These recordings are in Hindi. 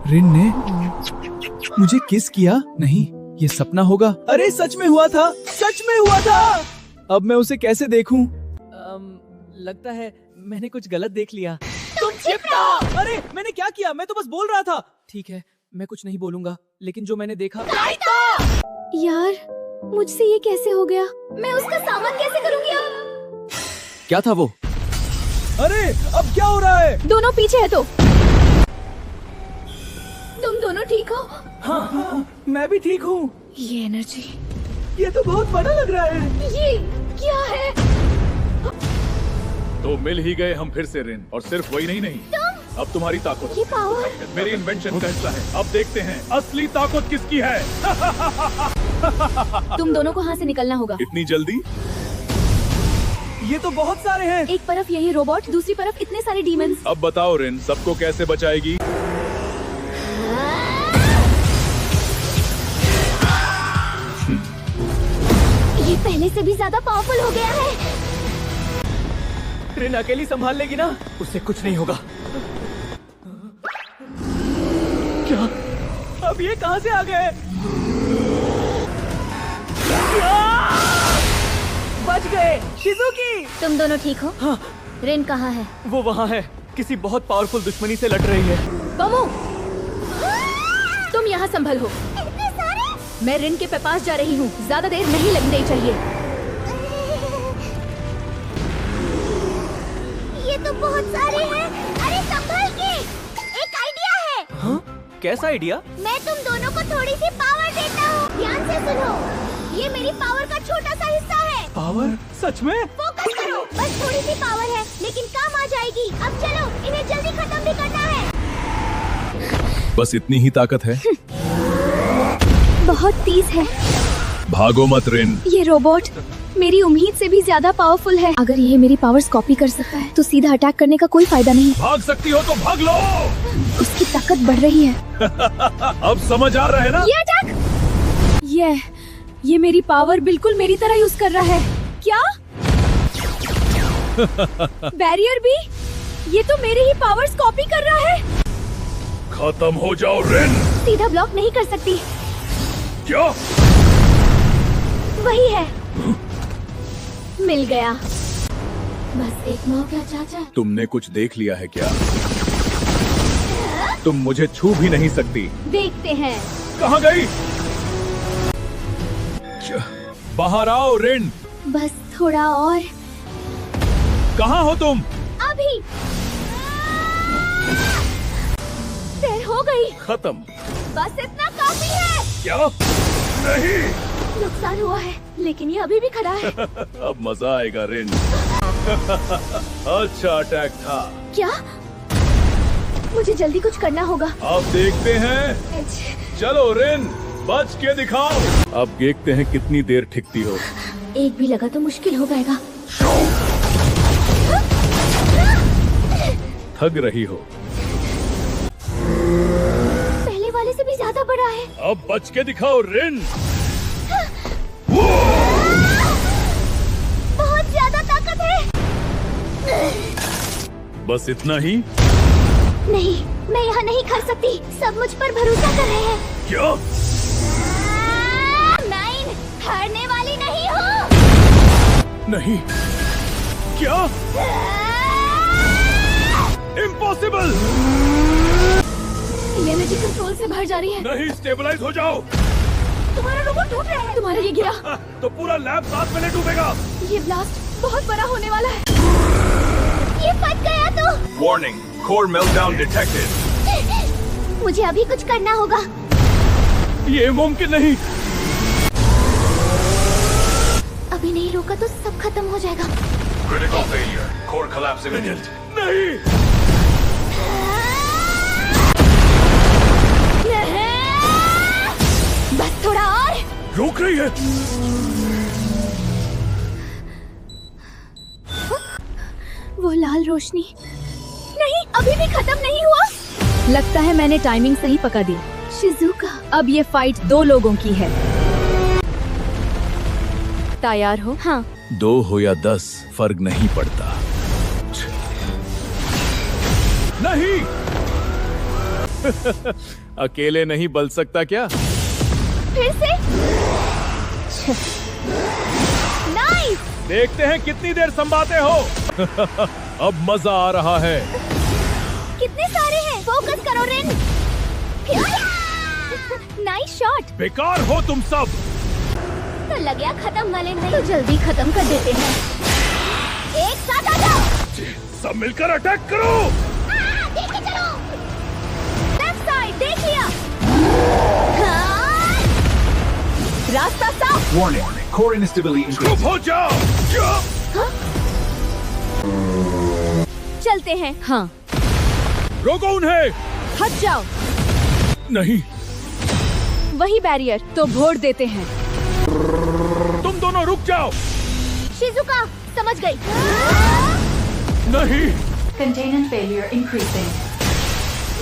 रिन ने मुझे किस किया? नहीं, ये सपना होगा। अरे सच में हुआ था, सच में हुआ था। अब मैं उसे कैसे देखूं? लगता है मैंने कुछ गलत देख लिया। तुम चिपका! अरे मैंने क्या किया? मैं तो बस बोल रहा था। ठीक है, मैं कुछ नहीं बोलूंगा, लेकिन जो मैंने देखा। यार, मुझसे ये कैसे हो गया? मैं उसका सामान कैसे करूंगी अब? क्या था वो? अरे अब क्या हो रहा है? दोनों पीछे है तो। तुम दोनों ठीक हो? हाँ, मैं भी ठीक हूँ। ये एनर्जी, ये तो बहुत बड़ा लग रहा है। ये क्या है? तो मिल ही गए हम फिर से रिन, और सिर्फ वही नहीं। अब तुम्हारी ताकत ये पावर मेरी इन्वेंशन का हिस्सा है। अब देखते हैं असली ताकत किसकी है। तुम दोनों को यहाँ से निकलना होगा। इतनी जल्दी? ये तो बहुत सारे हैं। एक तरफ यही रोबोट, दूसरी तरफ इतने सारे डीमंस। अब बताओ रिन, सबको कैसे बचाएगी? ये पहले से भी ज्यादा पावरफुल हो गया है। रिन अकेली संभाल लेगी ना? उससे कुछ नहीं होगा। क्या? अब ये कहाँ से आ गए? बच गए। शिज़ुकी! तुम दोनों ठीक हो? हाँ। रिन कहाँ है? वो वहाँ है, किसी बहुत पावरफुल दुश्मनी से लड़ रही है। बमू, तुम यहाँ संभल हो। मैं रिन के पास जा रही हूँ, ज्यादा देर नहीं लगनी चाहिए। ये तो बहुत सारे हैं। अरे संभल के, एक आइडिया है। हाँ? कैसा आइडिया? मैं तुम दोनों को थोड़ी सी पावर देता हूँ। ध्यान से सुनो, ये मेरी पावर का छोटा सा हिस्सा है। पावर? सच में? फोकस करो, बस थोड़ी सी पावर है, लेकिन काम आ जाएगी। अब चलो, इन्हें जल्दी खत्म भी करना है। बस इतनी ही ताकत है? बहुत तेज है। भागो मत रिन। ये रोबोट मेरी उम्मीद से भी ज्यादा पावरफुल है। अगर ये मेरी पावर्स कॉपी कर सकता है, तो सीधा अटैक करने का कोई फायदा नहीं। भाग सकती हो तो भाग लो। उसकी ताकत बढ़ रही है। अब समझ आ रहा है ना? ये अटैक, ये मेरी पावर बिल्कुल मेरी तरह यूज कर रहा है। क्या? बैरियर भी? ये तो मेरी ही पावर्स कॉपी कर रहा है। खत्म हो जाओ रिन। सीधा ब्लॉक नहीं कर सकती। क्या? वही है, मिल गया। बस एक मौका चाचा। तुमने कुछ देख लिया है क्या? तुम मुझे छू भी नहीं सकती। देखते हैं। कहाँ गई? बाहर आओ रिन। बस थोड़ा और। कहाँ हो तुम? अभी देर हो गई। खत्म। बस इतना काफी है। क्या? नहीं। नुकसान हुआ है, लेकिन ये अभी भी खड़ा है। अब मजा आएगा रिन। अच्छा अटैक था। क्या? मुझे जल्दी कुछ करना होगा। अब देखते हैं। चलो रिन, बच के दिखाओ। अब देखते हैं कितनी देर टिकती हो। एक भी लगा तो मुश्किल हो जाएगा। थक रही हो। पहले वाले से भी ज्यादा बड़ा है। अब बच के दिखाओ रिन। बहुत ज्यादा ताकत है। बस इतना ही? नहीं, मैं यहाँ नहीं खा सकती। सब मुझ पर भरोसा कर रहे हैं। क्या? नाइन, हारने वाली नहीं हो। नहीं। क्या? इम्पॉसिबल। ये एनर्जी कंट्रोल से बाहर जा रही है। नहीं, स्टेबलाइज हो जाओ। तुम्हारा रोबोट टूट रहा है। तुम्हारा ये गिरा तो पूरा लैब साथ में डूबेगा। ये ब्लास्ट बहुत बड़ा होने वाला है। ये फट गया तो। Warning, core meltdown detected. मुझे अभी कुछ करना होगा। ये मुमकिन नहीं। अभी नहीं रोका तो सब खत्म हो जाएगा। Critical failure, core collapse immediate. नहीं। बस थोड़ा और। रोक रही है। वो लाल रोशनी। नहीं, अभी भी खत्म नहीं हुआ। लगता है मैंने टाइमिंग सही पकड़ दी। शिज़ुका, अब ये फाइट 2 लोगों की है। तैयार हो? हाँ। 2 हो या 10 फर्क नहीं पड़ता। नहीं। अकेले नहीं बल सकता क्या? फिर से नाइस। देखते हैं कितनी देर संभाते हो। अब मजा आ रहा है। कितने सारे हैं। फोकस करो रिन। Nice shot. बेकार हो तुम सब। तो लग गया खत्म वाले नहीं तो जल्दी खत्म कर देते हैं। एक साथ आ जाओ। सब मिलकर अटैक करो। देखे चलो। लेफ्ट साइड देख लिया। हाँ। रास्ता साफ। Warning, core instability चुप increasing. हो जाओ। हाँ? चलते हैं। हाँ रोको उन्हें। हट जाओ। नहीं, वही बैरियर तो भोड़ देते हैं। तुम दोनों रुक जाओ। शिजुका समझ गई। नहीं, Containment failure increasing.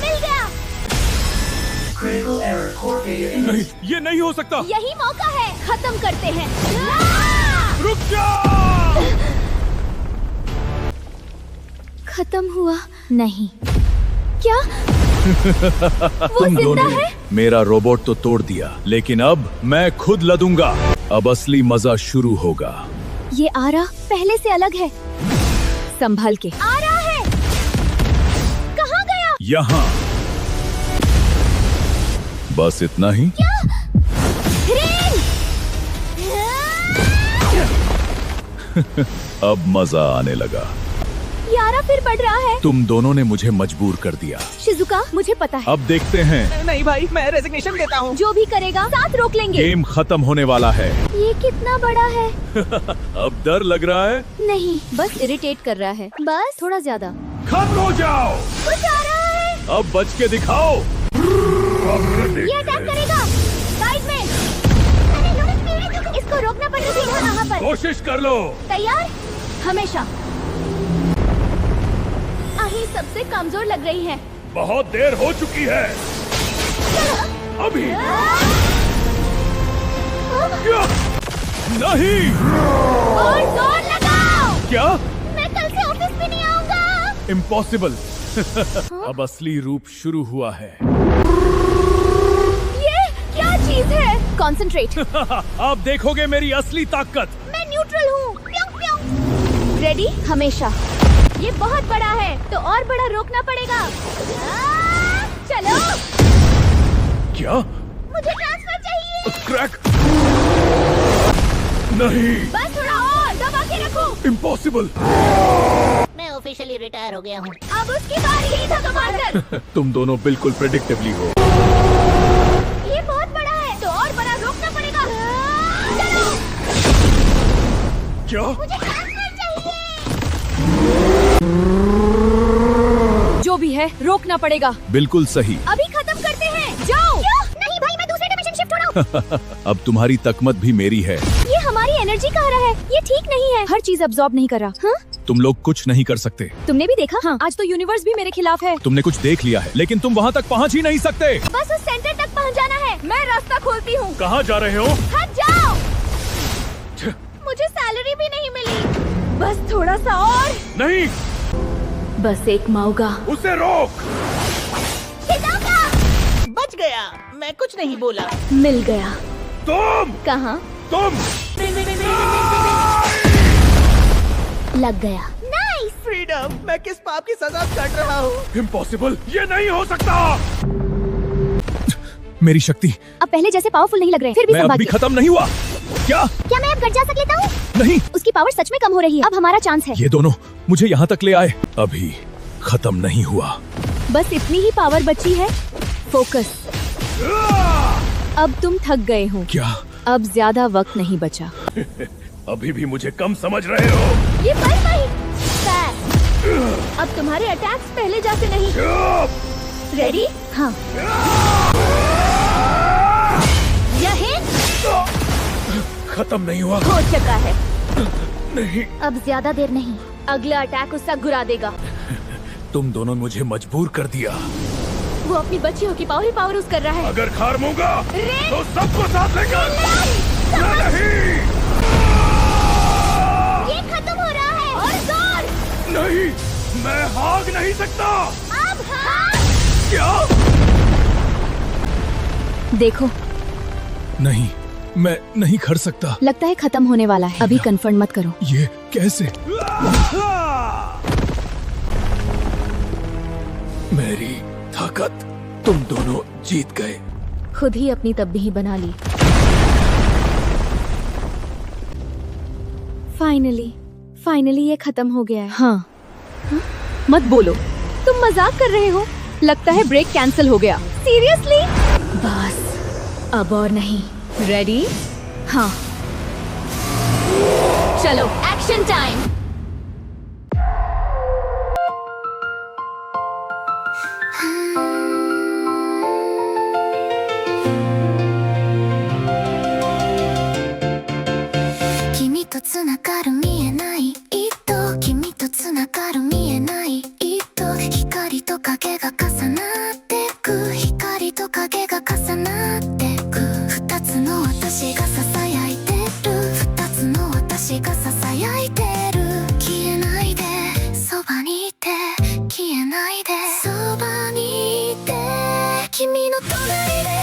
मिल गया। Critical error. Core failure नहीं, increasing. ये नहीं हो सकता। यही मौका है। खत्म करते हैं। रुक जाओ। खत्म हुआ नहीं। क्या वो तुम जिंदा दोनों ने है? मेरा रोबोट तो तोड़ दिया, लेकिन अब मैं खुद लदूंगा। अब असली मजा शुरू होगा। ये आरा पहले से अलग है। संभाल के। आ रहा है। कहाँ गया? यहाँ बस इतना ही। रिन! अब मजा आने लगा। ये आरा फिर बढ़ रहा है। तुम दोनों ने मुझे मजबूर कर दिया। शिजुका मुझे पता है। अब देखते हैं। नहीं भाई, मैं रेजिग्नेशन देता हूँ। जो भी करेगा साथ रोक लेंगे। गेम खत्म होने वाला है। ये कितना बड़ा है? अब डर लग रहा है। नहीं, बस इरिटेट कर रहा है। बस थोड़ा ज्यादा। खत्म हो जाओ। कुछ आ रहा है। अब बच के दिखाओ। ये अटैक करेगा। साइड में। इसको रोकना पड़ेगा यहाँ पर। कोशिश कर लो। तैयार? हमेशा। आही सबसे कमजोर लग रही है। बहुत देर हो चुकी है। अभी नहीं। और जोर लगाओ। क्या? मैं कल से ऑफिस भी नहीं आऊंगा। इम्पॉसिबल। अब असली रूप शुरू हुआ है। ये क्या चीज है? कंसंट्रेट। आप देखोगे मेरी असली ताकत। मैं न्यूट्रल हूँ। रेडी? हमेशा। ये बहुत बड़ा है तो और बड़ा रोकना पड़ेगा। चलो। क्या? मुझे ट्रांसफर चाहिए। क्रैक। नहीं। बस थोड़ा और दबा के रखो। इम्पॉसिबल। मैं ऑफिशियली रिटायर हो गया हूँ। अब उसकी बारी ही था कमांडर। तुम दोनों बिल्कुल प्रेडिक्टेबली हो। ये बहुत बड़ा है तो और बड़ा रोकना पड़ेगा। चलो। क्या? मुझे ट्रांसफर चाहिए। जो भी है रोकना पड़ेगा। बिल्कुल सही। अभी खत्म करते हैं। जाओ। नहीं भाई, मैं दूसरे डिमेंशन शिफ्ट हो रहा हूँ। अब तुम्हारी तकमत भी मेरी है। ये हमारी एनर्जी खा रहा है। ये ठीक नहीं है। हर चीज अब्सॉर्ब नहीं कर रहा। हाँ? तुम लोग कुछ नहीं कर सकते। तुमने भी देखा? हाँ। आज तो यूनिवर्स भी मेरे खिलाफ है। तुमने कुछ देख लिया है, लेकिन तुम वहाँ तक पहुँच ही नहीं सकते। बस उस सेंटर तक पहुँच जाना है। मैं रास्ता खोलती हूँ। कहाँ जा रहे हो? हट जाओ। मुझे सैलरी भी नहीं मिली। बस थोड़ा सा और। नहीं, बस एक मौका। उसे रोक। बच गया। मैं कुछ नहीं बोला। मिल गया। तुम कहाँ? तुम लग गया। नाइस। फ्रीडम। मैं किस पाप की सजा कट रहा हूँ? इम्पॉसिबल। ये नहीं हो सकता। मेरी शक्ति। अब पहले जैसे पावरफुल नहीं लग रहे। फिर भी मैं अब भी संभालिए। खत्म नहीं हुआ। क्या? क्या मैं अब गट जा लेता हूँ? नहीं, उसकी पावर सच में कम हो रही है। अब हमारा चांस है। ये दोनों मुझे यहाँ तक ले आए। अभी खत्म नहीं हुआ। बस इतनी ही पावर बची है। फोकस। अब तुम थक गए हो। क्या? अब ज्यादा वक्त नहीं बचा। अभी भी मुझे कम समझ रहे हो? ये पर वही। अब तुम्हारे अटैक्स पहले जैसे नहीं। रेडी? हाँ। यही खत्म नहीं हुआ। हो चुका है। नहीं, अब ज्यादा देर नहीं। अगला अटैक उसका घुरा देगा। तुम दोनों मुझे मजबूर कर दिया। वो अपनी बच्चियों की पावर ही पावर यूज कर रहा है। अगर हार मूंगा रेन! तो सबको साथ लेकर। नहीं, ये खत्म हो रहा है। और जोर। नहीं, मैं भाग नहीं सकता। अब हाँ। क्या? देखो, नहीं, मैं नहीं कर सकता। लगता है खत्म होने वाला है। अभी कन्फर्म मत करो। ये कैसे? मेरी ताकत, तुम दोनों जीत गए। खुद ही अपनी तब्दीली बना ली। फाइनली ये खत्म हो गया है। हाँ। मत बोलो, तुम मजाक कर रहे हो। लगता है ब्रेक कैंसिल हो गया। सीरियसली? बस अब और नहीं। रेडी? हाँ। चलो, एक्शन टाइम।君とつながる見えない糸、君とつながる見えない糸、光と影が重なってく、光と影が重なってく、二つの私が囁いてる、二つの私が囁いてる、消えないでそばにいて、消えないでそばにいて、君の隣で